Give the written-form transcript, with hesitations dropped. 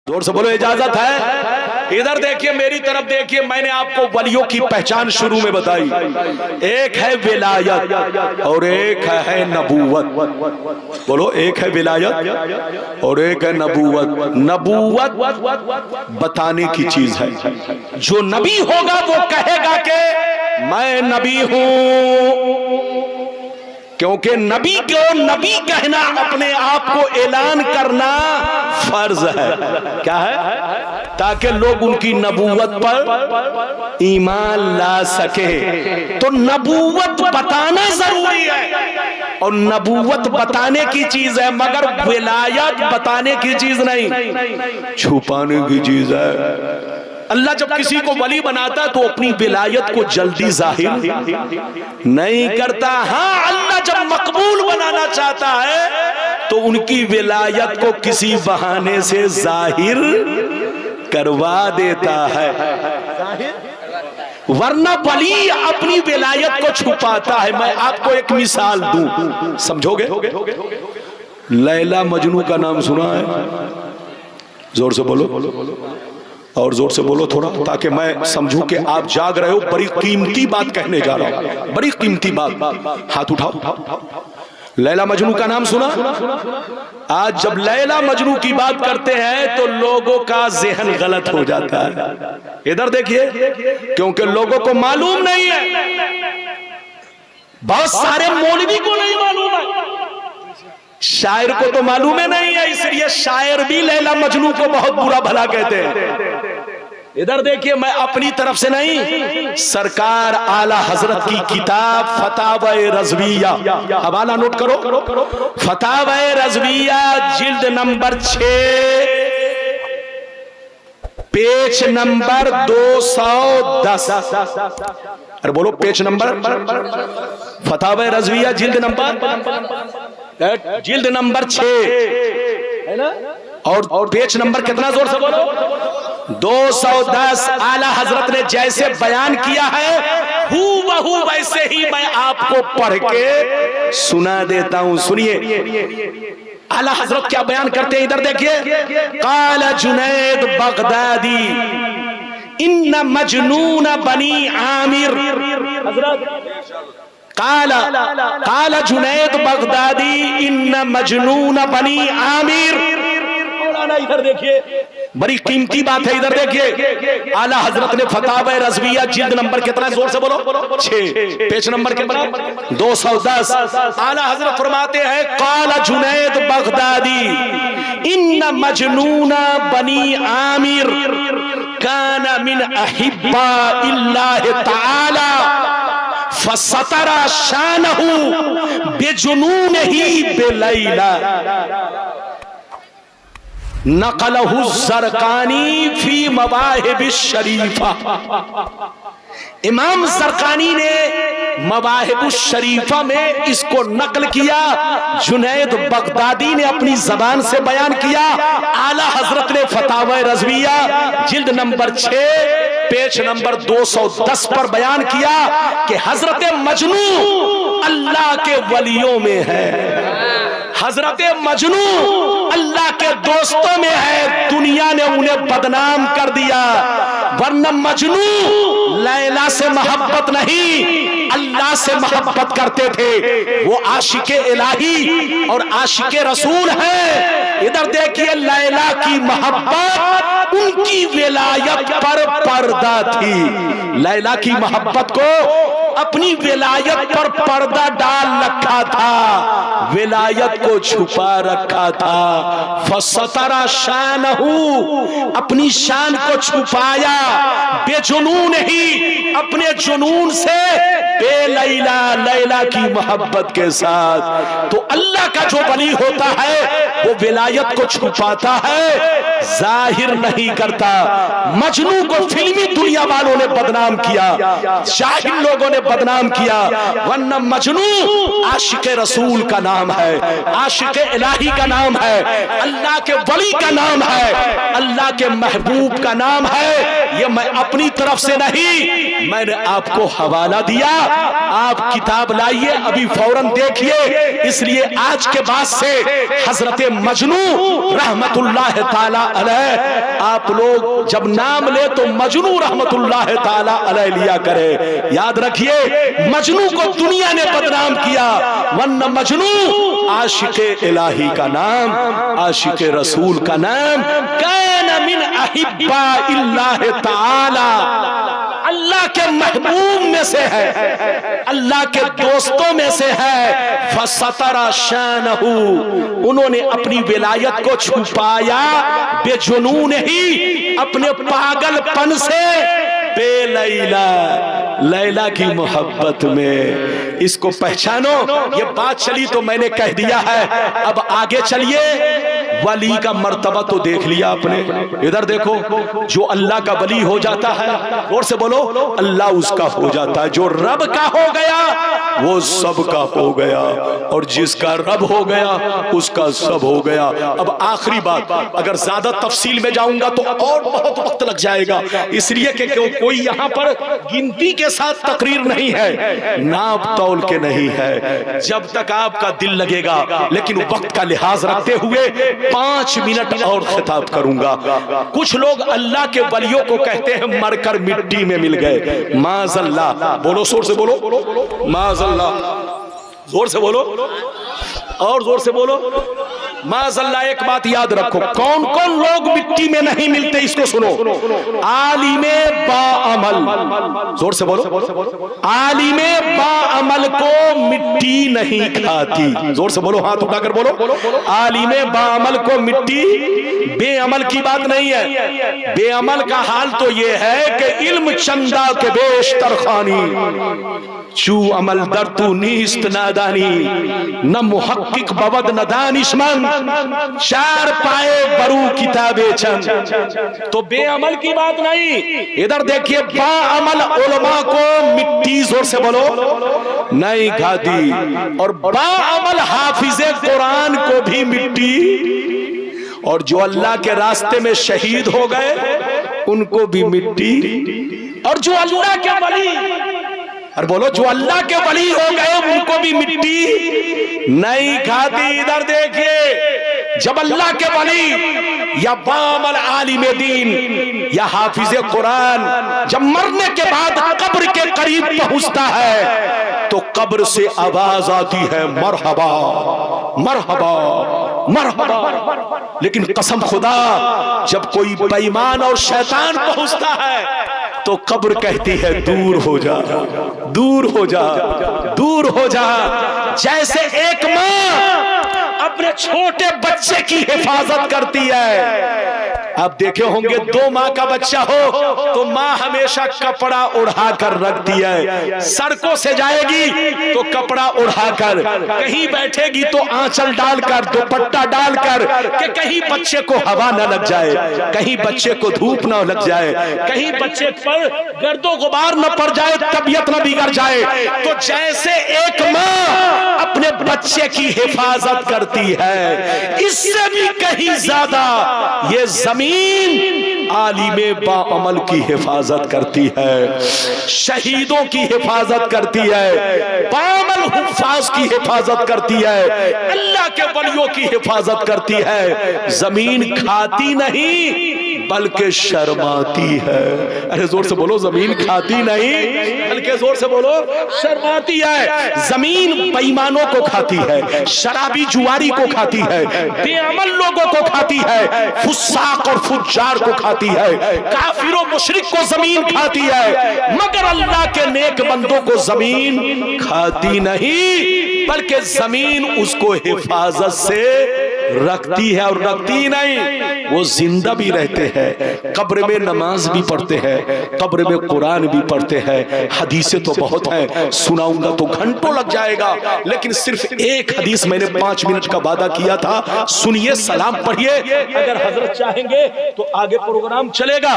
زور سے بولو اجازت ہے؟ ادھر دیکھیے میری طرف دیکھیے، میں نے آپ کو ولیوں کی پہچان شروع میں بتائی، ایک ہے ولایت اور ایک ہے نبوت۔ بولو ایک ہے ولایت اور ایک ہے نبوت۔ نبوت بتانے کی چیز ہے، جو نبی ہوگا وہ کہے گا کہ میں نبی ہوں، کیونکہ نبی کو نبی کہنا اپنے آپ کو اعلان کرنا فرض ہے۔ کیا ہے؟ تاکہ لوگ ان کی نبوت پر ایمان لا سکے۔ تو نبوت بتانا ضروری ہے اور نبوت بتانے کی چیز ہے، مگر ولایت بتانے کی چیز نہیں، چھپانے کی چیز ہے۔ اللہ جب کسی کو ولی بناتا تو اپنی ولایت کو جلدی ظاہر نہیں کرتا۔ ہاں اللہ جب مقبول بنانا چاہتا ہے تو ان کی ولایت کو کسی بہانے سے ظاہر کروا دیتا ہے، ورنہ ولی اپنی ولایت کو چھپاتا ہے۔ میں آپ کو ایک مثال دوں، سمجھو گے؟ لیلا مجنو کا نام سنا ہے؟ زور سے بولو اور زور سے بولو تھوڑا، تاکہ میں سمجھوں کہ آپ جاگ رہے ہو۔ بڑی قیمتی بات کہنے جا رہا ہوں، بڑی قیمتی بات۔ ہاتھ اٹھاؤ۔ لیلا مجنو کا نام سنا؟ آج جب لیلا مجنو کی بات کرتے ہیں تو لوگوں کا ذہن غلط ہو جاتا ہے۔ ادھر دیکھیے، کیونکہ لوگوں کو معلوم نہیں ہے، بہت سارے مولوی کو نہیں معلوم ہے، شاعر کو تو معلوم ہے نہیں ہے، اس لیے شاعر بھی لیلا مجنو کو بہت برا بھلا کہتے ہیں۔ ادھر دیکھیے، میں اپنی طرف سے نہیں، سرکار اعلی حضرت کی کتاب فتاوی رضویہ، حوالہ نوٹ کرو، فتاوی رضویہ جلد نمبر 6 پیج نمبر 210۔ ارے بولو پیج نمبر، فتاوی رضویہ جلد نمبر 6 اور پیج نمبر کتنا؟ زور سے بولو 210۔ اعلی حضرت نے جیسے بیان کیا ہے ہو بہو ویسے ہی میں آپ کو پڑھ کے سنا دیتا ہوں، سنیے اعلی حضرت کیا بیان کرتے ہیں۔ ادھر دیکھیے، قال جنید بغدادی ان مجنون بنی عامر، قال جنید بغدادی ان مجنون بنی عامر۔ ادھر دیکھیے، بڑی قیمتی بات ہے۔ ادھر دیکھیے، اعلی حضرت نے فتاوی رضویہ جلد نمبر کتنا؟ زور سے بولو 6 پیج نمبر کتنا؟ 210۔ اعلی حضرت فرماتے ہیں قال جنید بغدادی ان مجنون بنی عامر کان من احباء اللہ تعالی فستر شانہ بجنونہ بلیلا، نقلہ الزرقانی فی مواہب الشریفہ۔ امام زرقانی نے مواہب الشریفہ میں اس کو نقل کیا، جنید بغدادی نے اپنی زبان سے بیان کیا، اعلی حضرت نے فتاوی رضویہ جلد نمبر 6 پیج نمبر 210 پر بیان کیا کہ حضرت مجنو اللہ کے ولیوں میں ہے، حضرت مجنو اللہ کے دوستوں میں ہے، دنیا نے انہیں بدنام کر دیا، ورنہ مجنو لیلا سے محبت نہیں اللہ سے محبت کرتے تھے، وہ عاشق الہی اور عاشق رسول ہیں۔ ادھر دیکھیے، لیلا کی محبت ان کی ولایت پر پردہ تھی، لیلا کی محبت کو اپنی ولایت پر پردہ ڈال رکھا تھا، ولایت کو چھپا رکھا تھا۔ فستر شانہ، اپنی شان کو چھپایا، بے جنون ہی، اپنے جنون سے، بے لیلا، لیلا کی محبت کے ساتھ۔ تو اللہ کا جو ولی ہوتا ہے وہ ولایت کو چھپاتا ہے، ظاہر نہیں کرتا۔ مجنو کو فلمی دنیا والوں نے بدنام کیا، جاہل لوگوں نے بدنام کیا، ورنہ مجنو عاشق رسول کا نام ہے، عاشق الہی کا نام ہے، اللہ کے ولی کا نام ہے، اللہ کے محبوب کا نام ہے، یہ میں اپنی طرف سے نہیں، میں نے آپ کو حوالہ دیا، آپ کتاب لائیے ابھی فوراً دیکھیے۔ اس لیے آج کے بعد سے حضرت مجنو رحمت اللہ تعالی علیہ، آپ لوگ جب نام لے تو مجنو رحمت اللہ تعالی علیہ لیا کرے۔ یاد رکھیے مجنو کو دنیا نے بدنام کیا، ورنہ مجنو عاشق الہی کا نام، عاشق رسول کا نام، کان من احباء اللہ تعالی، اللہ کے محبوب میں سے ہے، اللہ کے دوستوں میں سے ہے۔ فستر شانہ، انہوں نے اپنی ولایت کو چھپایا، بے جنون ہی، اپنے پاگل پن سے، بے لیلا، لیلا کی محبت میں۔ اس کو پہچانو، یہ بات چلی تو میں نے کہہ دیا ہے، اب آگے چلیے۔ ولی کا مرتبہ تو دیکھ لیا آپ نے، ادھر دیکھو، جو اللہ کا ولی ہو جاتا ہے، اور سے بولو اللہ اس کا ہو جاتا ہے، جو رب کا ہو گیا وہ سب کا ہو گیا، اور جس کا رب ہو گیا اس کا سب ہو گیا۔ اب آخری بات، اگر زیادہ تفصیل میں جاؤں گا تو اور بہت وقت لگ جائے گا، اس لیے کہ کوئی یہاں پر گنتی کے ساتھ تقریر نہیں ہے، ناپ تول کے نہیں ہے، جب تک آپ کا دل لگے گا، لیکن وقت کا لحاظ رکھتے ہوئے 5 منٹ اور خطاب کروں گا۔ کچھ لوگ اللہ کے ولیوں کو کہتے ہیں مر کر مٹی میں مل گئے، معاذ اللہ، بولو زور سے بولو معاذ اللہ، زور سے بولو اور زور سے بولو معاذ اللہ۔ ایک بات یاد رکھو، کون کون لوگ مٹی میں نہیں ملتے، اس کو سنو۔ عالم با عمل، زور سے بولو، عالم با عمل کو مٹی نہیں کھاتی، زور سے بولو، ہاتھ اٹھا کر بولو، عالم با عمل کو مٹی، بے عمل کی بات نہیں ہے، بے عمل کا حال تو یہ ہے کہ علم چندہ کے بیشتر خانی، چو عمل در تو نیست نادانی، نہ محقق بود نہ دانشمند، چار پائے برو کتابے چند۔ تو بے عمل کی بات نہیں، ادھر دیکھیے، با عمل علماء کو مٹی، زور سے بولو، نہیں کھاتی، اور با عمل حافظ قرآن کو بھی مٹی، اور جو اللہ کے راستے میں شہید ہو گئے ان کو بھی مٹی، اور جو اللہ کے ولی، اور بولو جو اللہ کے ولی ہو گئے ان کو بھی مٹی نہیں کھاتی۔ ادھر دیکھیے، جب اللہ کے ولی یا بعمل عالم دین یا حافظ قرآن جب مرنے کے بعد قبر کے قریب پہنچتا ہے تو قبر سے آواز آتی ہے مرحبا مرحبا مرحبا، لیکن قسم خدا جب کوئی بے ایمان اور شیطان پہنچتا ہے تو قبر کہتی ہے دور ہو جا دور ہو جا دور ہو جا۔ جیسے ایک ماں اپنے چھوٹے بچے کی حفاظت کرتی ہے، آپ دیکھے ہوں گے 2 ماہ کا بچہ ہو تو ماں ہمیشہ کپڑا اڑا کر رکھتی ہے، سڑکوں سے جائے گی تو کپڑا اڑا کر، کہیں بیٹھے گی تو آنچل ڈال کر دوپٹہ ڈال کر کہ کہیں بچے کو ہوا نہ لگ جائے، کہیں بچے کو دھوپ نہ لگ جائے، کہیں بچے پر گرد و غبار نہ پڑ جائے، طبیعت نہ بگڑ جائے۔ تو جیسے ایک ماں اپنے بچے کی حفاظت کرتی ہے، اس سے بھی کہیں زیادہ یہ زمین عالم با عمل کی حفاظت کرتی ہے، شہیدوں کی حفاظت کرتی ہے، بعمل حفاظ کی حفاظت کرتی ہے، اللہ کے ولیوں کی حفاظت کرتی ہے۔ زمین کھاتی نہیں بلکہ شرماتی ہے، ارے زور سے بولو، زمین کھاتی نہیں بلکہ زور سے بولو شرماتی ہے۔ زمین بے ایمانوں کو کھاتی ہے، شرابی جواری کو کھاتی ہے، بے عمل لوگوں کو کھاتی ہے، فساق اور فجار کو کھاتی ہے، کافر و مشرک کو زمین کھاتی ہے، مگر اللہ کے نیک بندوں کو زمین کھاتی نہیں بلکہ زمین اس کو حفاظت سے رکھتی ہے، اور رکھتی نہیں، وہ زندہ بھی رہتے ہیں، قبر میں نماز بھی پڑھتے ہیں، قبر میں قرآن بھی پڑھتے ہیں۔ حدیثیں تو بہت ہیں، سناؤں گا تو گھنٹوں لگ جائے گا، لیکن صرف ایک حدیث میں نے 5 منٹ کا وعدہ کیا تھا، سنیے، سلام پڑھیے، اگر حضرت چاہیں گے تو آگے پروگرام چلے گا۔